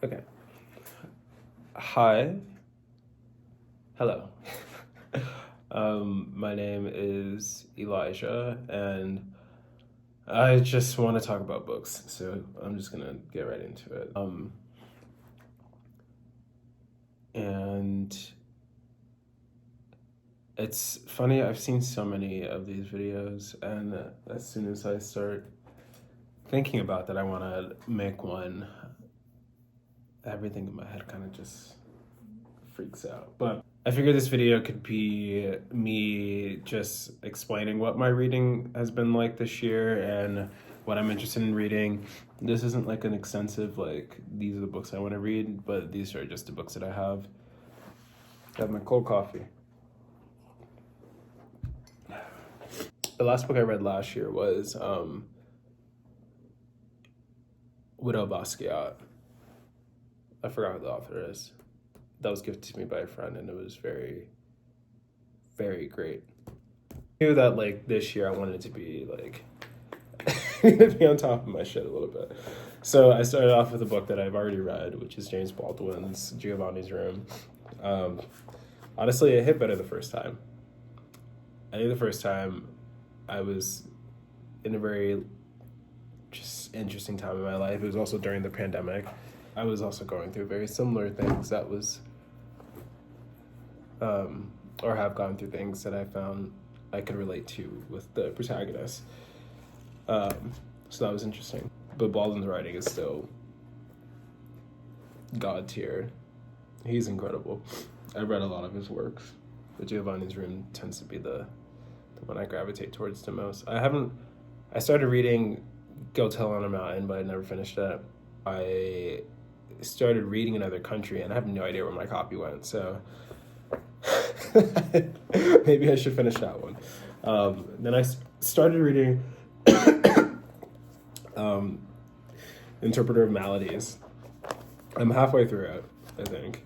Okay. Hi. Hello. My name is Elijah, and I just want to talk about books, so I'm just gonna get right into it. And it's funny, I've seen so many of these videos, and as soon as I start thinking about that I want to make one, everything in my head kind of just freaks out. But I figured this video could be me just explaining what my reading has been like this year and what I'm interested in reading. This isn't like an extensive, like, these are the books I want to read, but these are just the books that I have. I have my cold coffee. The last book I read last year was Widow Basquiat. I forgot who the author is. That was gifted to me by a friend, and it was very, very great. I knew that, like, this year I wanted to be, like, be on top of my shit a little bit. So I started off with a book that I've already read, which is James Baldwin's Giovanni's Room. Honestly, it hit better the first time. I think the first time I was in a very just interesting time in my life. It was also during the pandemic. I was also going through very similar things that was, or have gone through things that I found I could relate to with the protagonist. So that was interesting. But Baldwin's writing is still God tier. He's incredible. I've read a lot of his works, but Giovanni's Room tends to be the one I gravitate towards the most. I started reading Go Tell on a Mountain, but I never finished it. I started reading Another Country, and I have no idea where my copy went, so maybe I should finish that one. Then I started reading Interpreter of Maladies. I'm halfway through it, I think.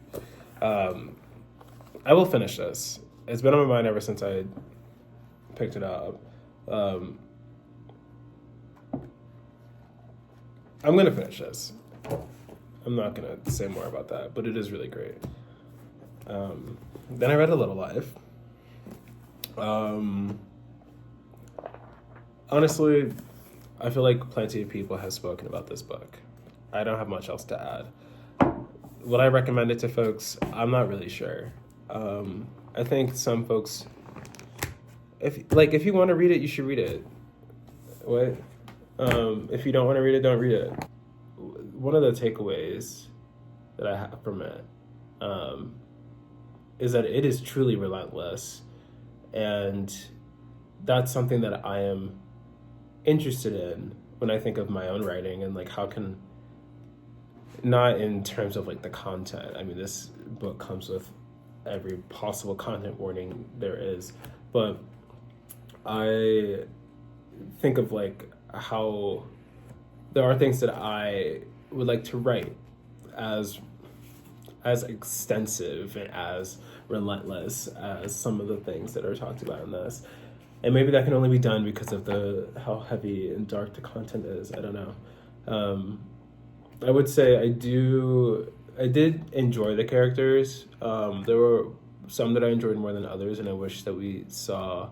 I will finish this. It's been on my mind ever since I picked it up. I'm going to finish this. I'm not going to say more about that, but it is really great. Then I read A Little Life. Honestly, I feel like plenty of people have spoken about this book. I don't have much else to add. Would I recommend it to folks? I'm not really sure. I think some folks, if you want to read it, you should read it. What? If you don't want to read it, don't read it. One of the takeaways that I have from it is that it is truly relentless, and that's something that I am interested in when I think of my own writing, and like how can, not in terms of like the content. I mean, this book comes with every possible content warning there is, but I think of like how there are things that I would like to write as extensive and as relentless as some of the things that are talked about in this. And maybe that can only be done because of how heavy and dark the content is. I don't know. I would say I did enjoy the characters. There were some that I enjoyed more than others, and I wish that we saw,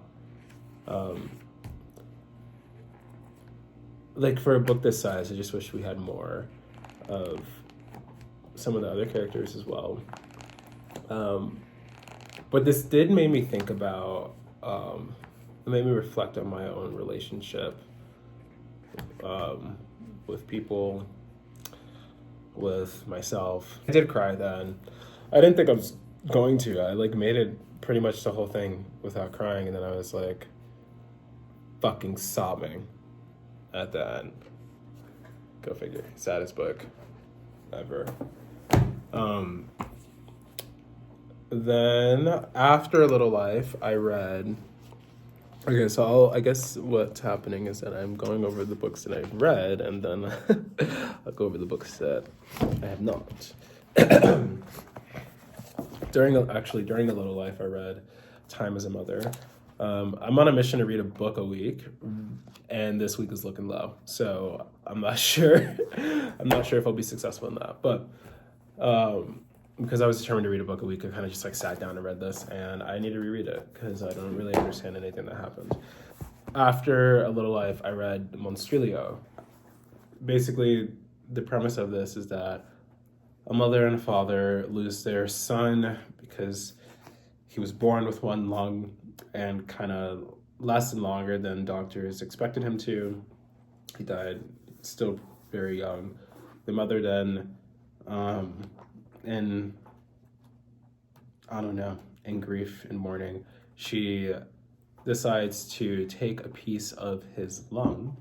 like for a book this size, I just wish we had more of some of the other characters as well. But this did make me think about, it made me reflect on my own relationship with people, with myself. I did cry then. I didn't think I was going to. I like made it pretty much the whole thing without crying, and then I was like fucking sobbing at the end. Go figure. Saddest book ever. Then after A Little Life, I read. Okay, so I guess what's happening is that I'm going over the books that I've read, and then I'll go over the books that I have not. During A Little Life, I read Time as a Mother. I'm on a mission to read a book a week, and this week is looking low. So I'm not sure. I'm not sure if I'll be successful in that. But because I was determined to read a book a week, I kind of just like sat down and read this, and I need to reread it because I don't really understand anything that happened. After a little life, I read Monstrilio. Basically, the premise of this is that a mother and a father lose their son because he was born with one lung and kind of lasted longer than doctors expected him to. He died still very young. The mother then, in grief and mourning, she decides to take a piece of his lung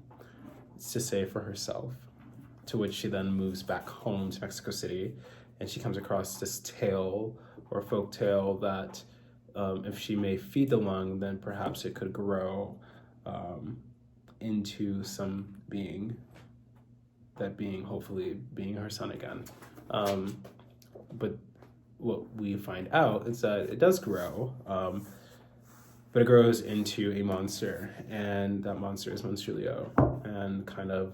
to save for herself, to which she then moves back home to Mexico City, and she comes across this tale or folk tale that if she may feed the lung, then perhaps it could grow into some being, that being hopefully being her son again. But what we find out is that it does grow, but it grows into a monster, and that monster is Monstrilio. And kind of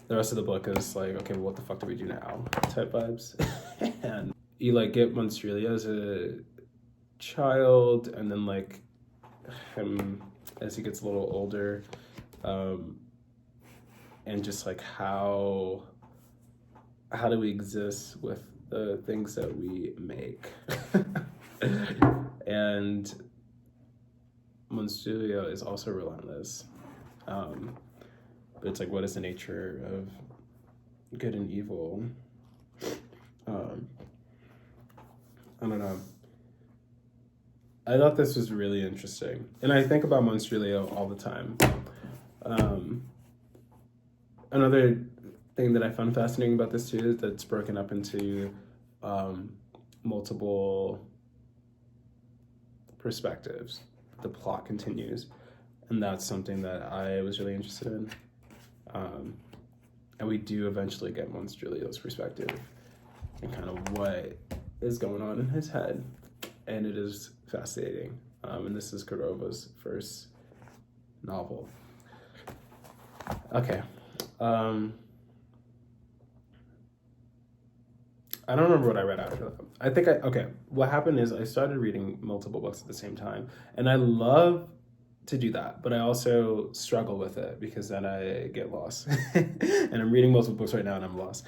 the rest of the book is like, okay, well, what the fuck do we do now type vibes. And you like get Monstrilio as a child, and then like him as he gets a little older, and just like how do we exist with the things that we make. And Monstrilio is also relentless, but it's like, what is the nature of good and evil? I don't know. I thought this was really interesting, and I think about Monstrilio all the time. Another thing that I found fascinating about this too is that it's broken up into multiple perspectives. The plot continues, and that's something that I was really interested in. And we do eventually get Monstrilio's perspective and kind of what is going on in his head, and it is fascinating. And this is Córdova's first novel. Okay. I don't remember what I read after that. What happened is I started reading multiple books at the same time, and I love to do that, but I also struggle with it because then I get lost. And I'm reading multiple books right now and I'm lost.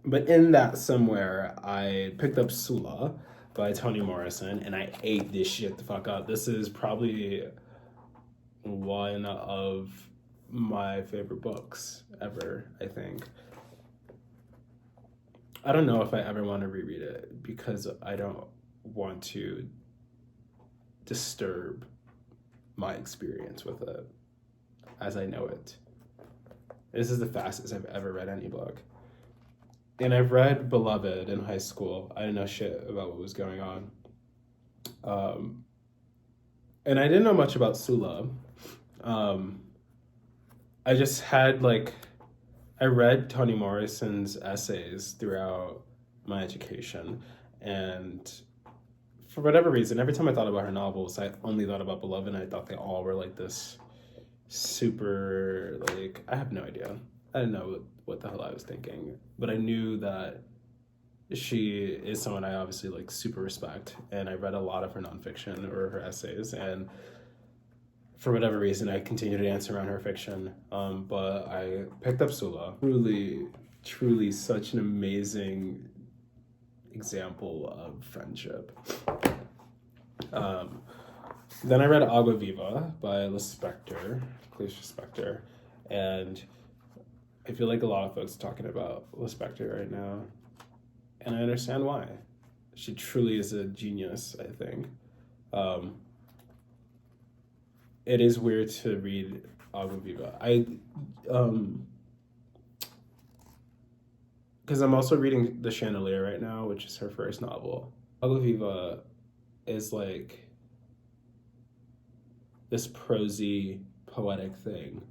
But in that somewhere, I picked up Sula by Toni Morrison, and I ate this shit the fuck up. This is probably one of my favorite books ever, I think. I don't know if I ever want to reread it because I don't want to disturb my experience with it as I know it. This is the fastest I've ever read any book. And I've read Beloved in high school. I didn't know shit about what was going on. And I didn't know much about Sula. I just had I read Toni Morrison's essays throughout my education, and for whatever reason, every time I thought about her novels, I only thought about Beloved, and I thought they all were like this super, I have no idea. I didn't know what the hell I was thinking, but I knew that she is someone I obviously super respect, and I read a lot of her nonfiction or her essays, and for whatever reason, I continued to dance around her fiction, but I picked up Sula. Truly, truly such an amazing example of friendship. Then I read Água, Viva by Lispector, Clarice Lispector, and I feel like a lot of folks are talking about Lispector right now, and I understand why. She truly is a genius, I think. It is weird to read Água, Viva. Because I'm also reading The Chandelier right now, which is her first novel. Água, Viva is this prosy, poetic thing,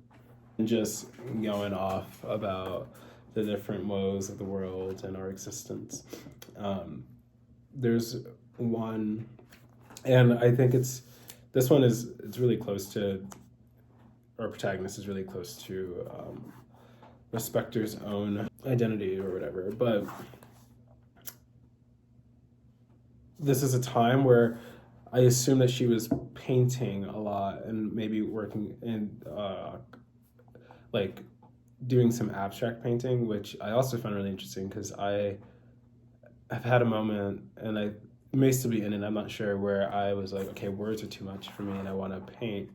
and just going off about the different woes of the world and our existence. There's one And I think it's really close to, our protagonist is really close to Lispector's own identity or whatever. But this is a time where I assume that she was painting a lot and maybe working in like doing some abstract painting, which I also found really interesting because I've had a moment, and I may still be in it, I'm not sure, where I was like, okay, words are too much for me and I want to paint,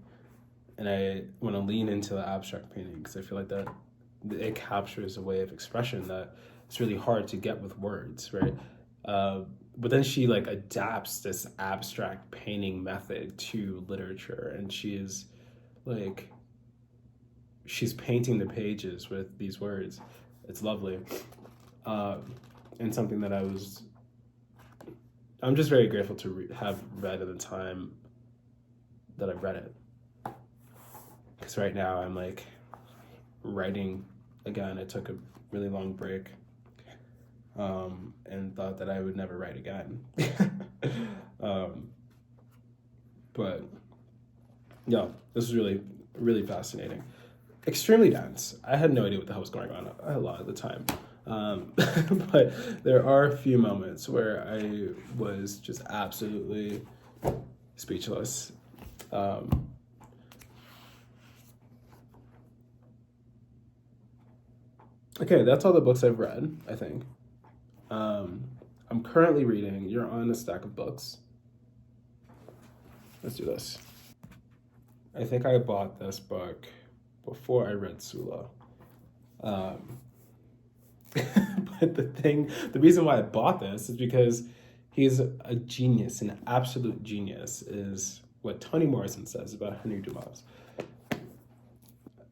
and I want to lean into the abstract painting because I feel like that it captures a way of expression that it's really hard to get with words, right? But then she like adapts this abstract painting method to literature, and she's painting the pages with these words. It's lovely. And something that I'm just very grateful to have read at the time that I've read it. Because right now I'm like writing again. I took a really long break and thought that I would never write again. But yeah, this was really, really fascinating. Extremely dense. I had no idea what the hell was going on a lot of the time. But there are a few moments where I was just absolutely speechless. Okay, that's all the books I've read, I think. I'm currently reading You're on a Stack of Books. Let's do this. I think I bought this book before I read Sula. But the reason why I bought this is because he's a genius, an absolute genius, is what Toni Morrison says about Henry Dumas.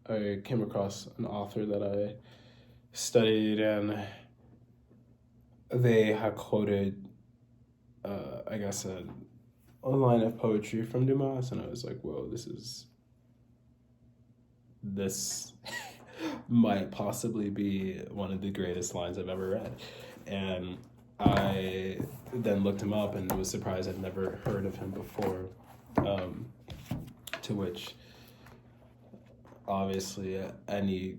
I came across an author that I studied, and they had quoted, I guess, a line of poetry from Dumas, and I was like, whoa, this might possibly be one of the greatest lines I've ever read. And I then looked him up and was surprised I'd never heard of him before, to which obviously any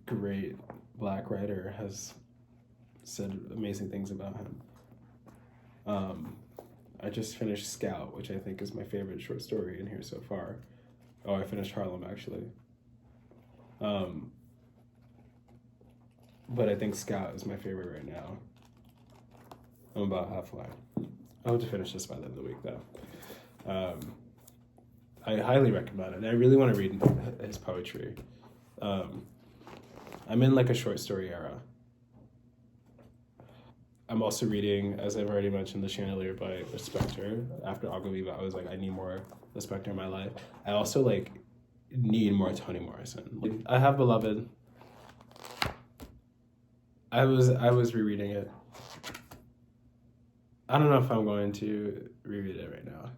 great Black writer has said amazing things about him. I just finished Scout, which I think is my favorite short story in here so far. Oh, I finished Harlem, actually. But I think Scout is my favorite right now. I'm about halfway. I hope to finish this by the end of the week, though. I highly recommend it, and I really want to read his poetry. I'm in like a short story era. I'm also reading, as I've already mentioned, The Chandelier by Lispector. After Água, Viva, I was like, I need more Lispector in my life. I also need more Toni Morrison. I have Beloved. I was rereading it. I don't know if I'm going to reread it right now.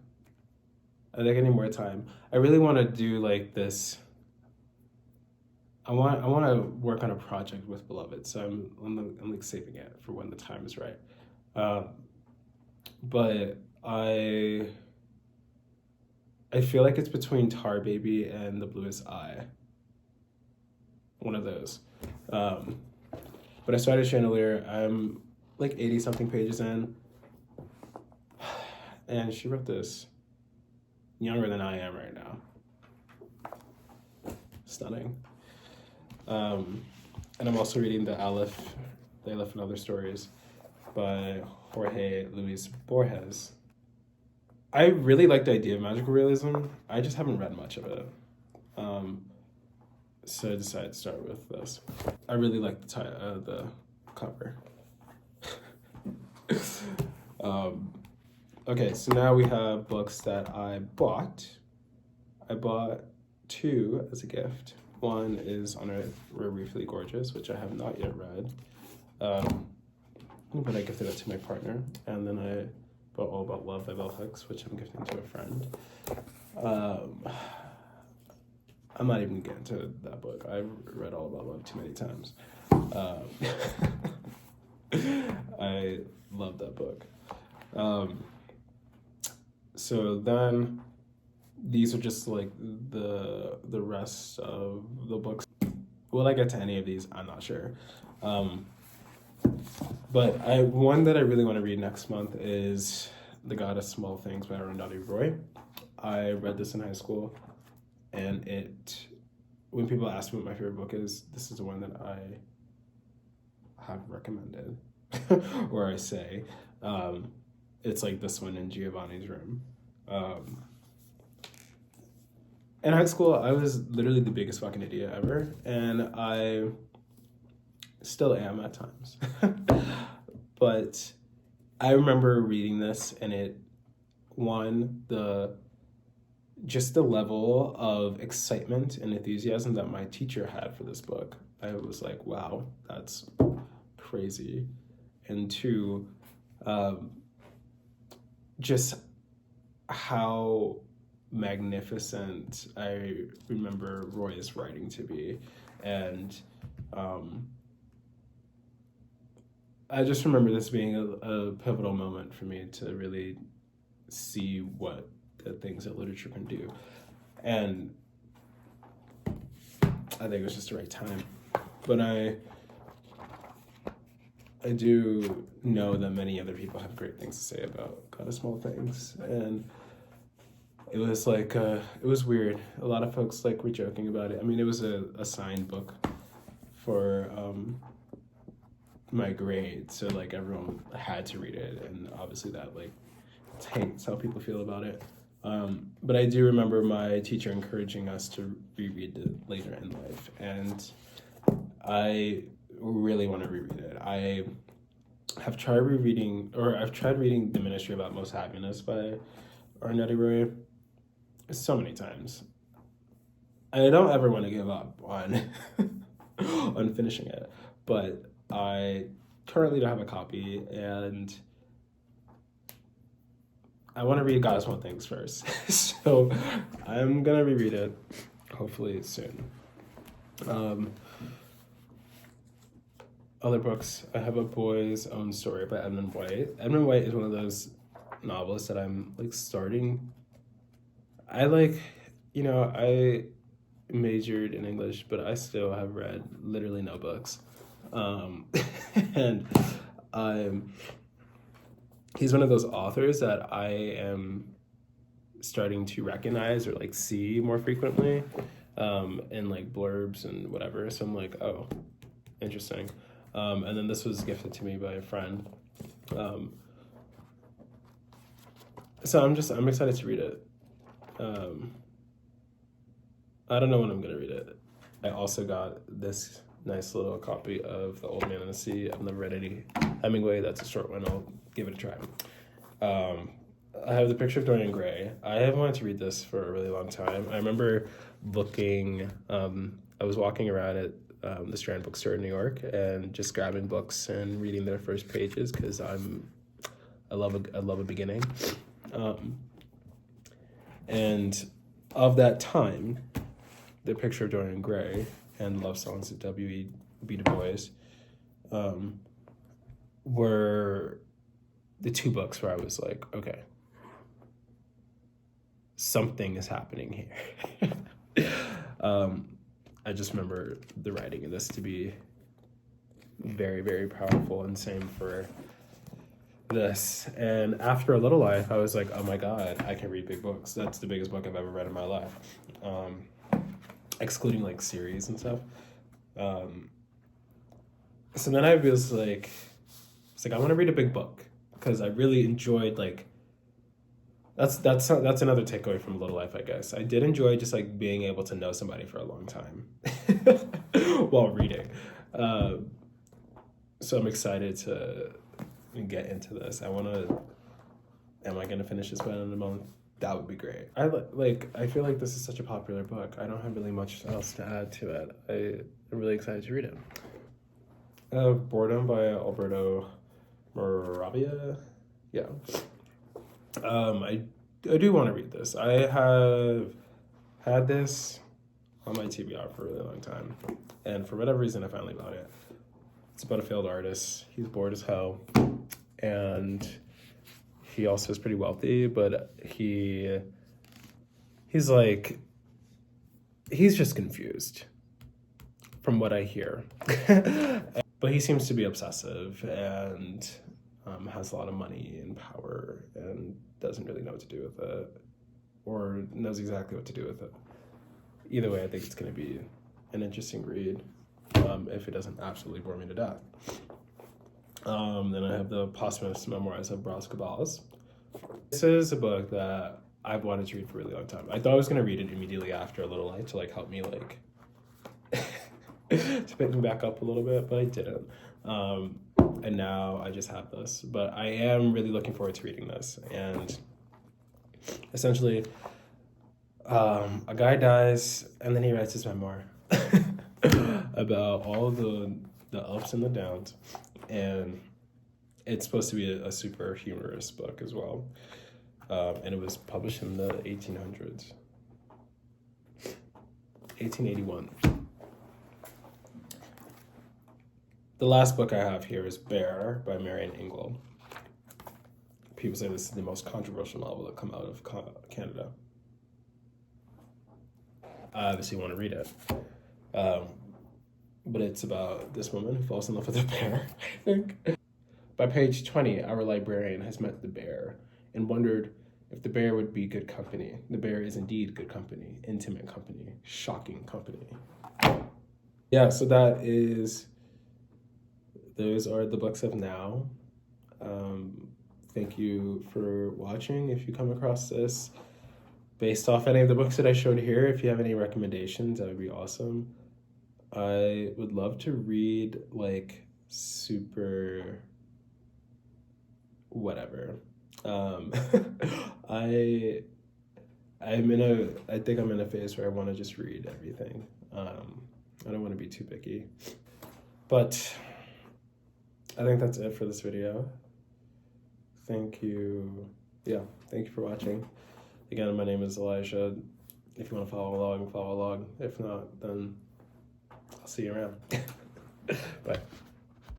I think I need more time. I really want to do this. I want to work on a project with Beloved, so I'm saving it for when the time is right. But I feel like it's between Tar Baby and The Bluest Eye. One of those. But I started Chandelier. I'm 80 something pages in, and she wrote this younger than I am right now. Stunning. And I'm also reading the Aleph and Other Stories by Jorge Luis Borges. I really like the idea of magical realism. I just haven't read much of it. So I decided to start with this. I really like the cover. Okay, so now we have books that I bought. I bought 2 as a gift. One is On Earth We're Briefly Gorgeous, which I have not yet read. But I gifted it to my partner. And then I bought All About Love by Bell Hooks, which I'm gifting to a friend. I'm not even getting to that book. I've read All About Love too many times. I love that book. So then these are just like the rest of the books. Will I get to any of these? I'm not sure. But one that I really want to read next month is The God of Small Things by Arundhati. I read this in high school, and when people ask me what my favorite book is, this is the one that I have recommended, or I say. It's like this one in Giovanni's room. In high school, I was literally the biggest fucking idiot ever, and I still am at times. But I remember reading this, and it won just the level of excitement and enthusiasm that my teacher had for this book. I was like, wow, that's crazy. And two, just how magnificent I remember Roy's writing to be. And I just remember this being a pivotal moment for me to really see what the things that literature can do. And I think it was just the right time. But I do know that many other people have great things to say about God of Small Things. And it was like, it was weird. A lot of folks were joking about it. I mean, it was a signed book for my grade, so everyone had to read it, and obviously that taints how people feel about it. But I do remember my teacher encouraging us to reread it later in life, and I really want to reread it. I have tried reading The Ministry of Utmost Happiness by Arundhati so many times, and I don't ever want to give up on on finishing it, but I currently don't have a copy, and I want to read God of Small Things first. So I'm gonna reread it, hopefully soon. Other books, I have A Boy's Own Story by Edmund White. Edmund White is one of those novelists that I'm starting. I majored in English, but I still have read literally no books. And he's one of those authors that I am starting to recognize or see more frequently in blurbs and whatever. So I'm like, oh, interesting. And then this was gifted to me by a friend. So I'm excited to read it. I don't know when I'm gonna read it. I also got this nice little copy of The Old Man and the Sea. I've never read any Hemingway. That's a short one. I'll give it a try. I have The Picture of Dorian Gray. I have wanted to read this for a really long time. I remember looking, I was walking around at the Strand Bookstore in New York and just grabbing books and reading their first pages because I love a beginning. And of that time, The Picture of Dorian Gray and Love Songs of W.E.B. Du Bois were the two books where I was like, okay, something is happening here. I just remember the writing of this to be very, very powerful, and same for this. And after a little life, I was like, oh my God, I can read big books. That's the biggest book I've ever read in my life. Excluding series and stuff. So then I was like, I want to read a big book because I really enjoyed that's another takeaway from Little Life, I guess. I did enjoy just being able to know somebody for a long time while reading. So I'm excited to get into this. Am I gonna finish this by the end of the month? That would be great. I feel like this is such a popular book. I don't have really much else to add to it. I'm really excited to read it. Boredom by Alberto Moravia. Yeah. I do want to read this. I have had this on my TBR for a really long time, and for whatever reason I finally bought it. It's about a failed artist. He's bored as hell, and he also is pretty wealthy, but he's just confused from what I hear. But he seems to be obsessive and has a lot of money and power and doesn't really know what to do with it, or knows exactly what to do with it. Either way, I think it's going to be an interesting read, if it doesn't absolutely bore me to death. Then I have the posthumous memoirs of Basquiat. This is a book that I've wanted to read for a really long time. I thought I was going to read it immediately after A Little Light to help me to pick me back up a little bit, but I didn't. And now I just have this. But I am really looking forward to reading this. And essentially, a guy dies and then he writes his memoir about all of the ups and the downs. And it's supposed to be a super humorous book as well. And it was published in the 1800s. 1881. The last book I have here is Bear by Marian Engel. People say this is the most controversial novel to come out of Canada. I obviously want to read it. But it's about this woman who falls in love with a bear, I think. By page 20, our librarian has met the bear and wondered if the bear would be good company. The bear is indeed good company, intimate company, shocking company. Yeah, so those are the books of now. Thank you for watching. If you come across this based off any of the books that I showed here, if you have any recommendations, that would be awesome. I would love to read super whatever. I think I'm in a phase where I want to just read everything. I don't want to be too picky. But I think that's it for this video. Thank you for watching. Again, my name is Elijah. If you want to follow along, follow along. If not, then I'll see you around. Bye.